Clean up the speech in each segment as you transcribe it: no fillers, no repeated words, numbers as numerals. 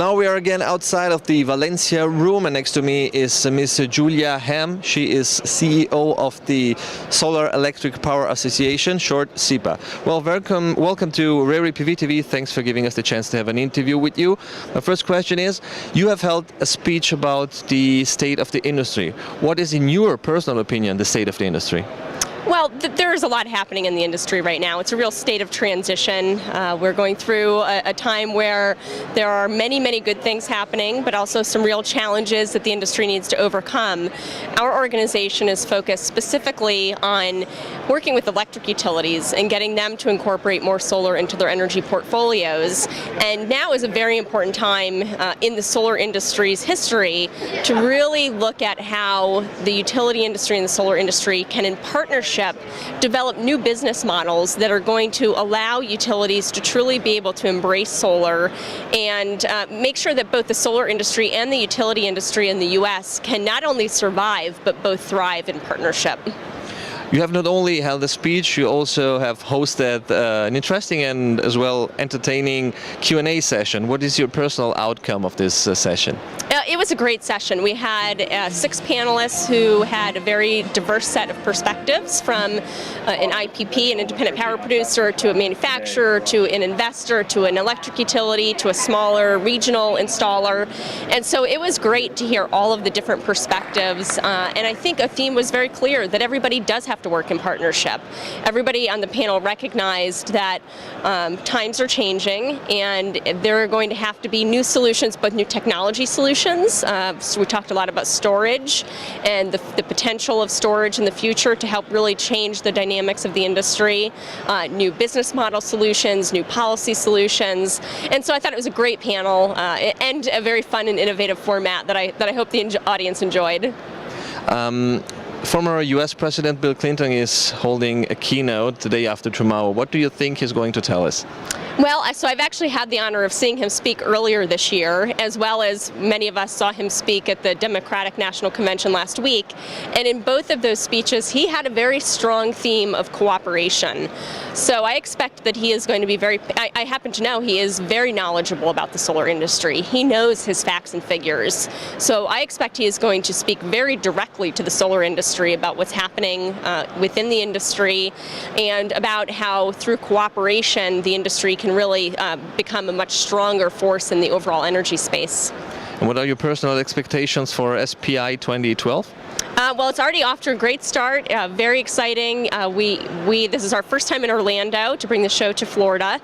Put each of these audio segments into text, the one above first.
now we are again outside of the Valencia room, and next to me is Miss Julia Ham. She is CEO of the Solar Electric Power Association, short SEPA. Well, welcome to Rary PV TV. Thanks for giving us the chance to have an interview with you. My first question is, you have held a speech about the state of the industry. What is, in your personal opinion, the state of the industry? Well, there's a lot happening in the industry right now. It's a real state of transition. We're going through a time where there are many, many good things happening, but also some real challenges that the industry needs to overcome. Our organization is focused specifically on working with electric utilities and getting them to incorporate more solar into their energy portfolios. And now is a very important time in the solar industry's history to really look at how the utility industry and the solar industry can, in partnership, develop new business models that are going to allow utilities to truly be able to embrace solar and make sure that both the solar industry and the utility industry in the U.S. can not only survive, but both thrive in partnership. You have not only held a speech, you also have hosted an interesting and as well entertaining Q&A session. What is your personal outcome of this session? It was a great session. We had 6 panelists who had a very diverse set of perspectives, from an IPP, an independent power producer, to a manufacturer, to an investor, to an electric utility, to a smaller regional installer. And so it was great to hear all of the different perspectives. And I think a theme was very clear, that everybody does have to work in partnership. Everybody on the panel recognized that times are changing and there are going to have to be new solutions, both new technology solutions. So we talked a lot about storage and the potential of storage in the future to help really change the dynamics of the industry, new business model solutions, new policy solutions. And so I thought it was a great panel and a very fun and innovative format that I hope the audience enjoyed. Former US President Bill Clinton is holding a keynote the day after tomorrow. What do you think he's going to tell us? Well, so I've actually had the honor of seeing him speak earlier this year, as well as many of us saw him speak at the Democratic National Convention last week. And in both of those speeches, he had a very strong theme of cooperation. So I expect that he is going to be I happen to know he is very knowledgeable about the solar industry. He knows his facts and figures. So I expect he is going to speak very directly to the solar industry about what's happening within the industry and about how, through cooperation, the industry can really become a much stronger force in the overall energy space. And what are your personal expectations for SPI 2012? Well, it's already off to a great start. Very exciting. This is our first time in Orlando to bring the show to Florida.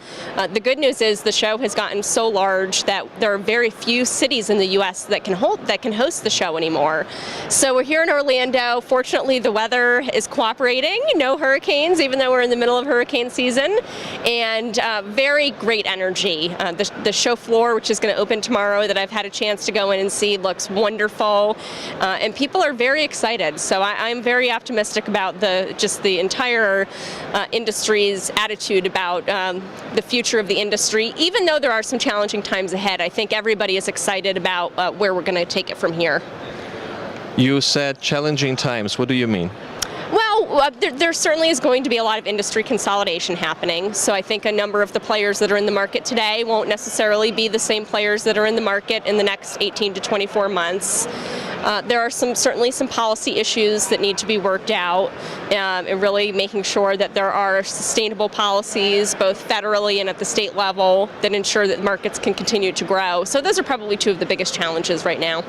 The good news is the show has gotten so large that there are very few cities in the U.S. that can host the show anymore. So we're here in Orlando. Fortunately, the weather is cooperating. No hurricanes, even though we're in the middle of hurricane season, and very great energy. The show floor, which is going to open tomorrow, that I've had a chance to go in and see, looks wonderful, and people are very excited. So I'm very optimistic about the entire industry's attitude about the future of the industry. Even though there are some challenging times ahead, I think everybody is excited about where we're going to take it from here. You said challenging times. What do you mean? Well, there certainly is going to be a lot of industry consolidation happening. So I think a number of the players that are in the market today won't necessarily be the same players that are in the market in the next 18 to 24 months. There are certainly some policy issues that need to be worked out, and really making sure that there are sustainable policies, both federally and at the state level, that ensure that markets can continue to grow. So those are probably two of the biggest challenges right now.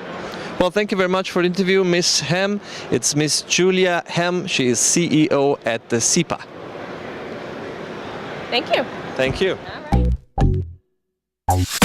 Well, thank you very much for the interview, Ms. Ham. It's Ms. Julia Ham. She is CEO at the SEPA. Thank you. Thank you. All right.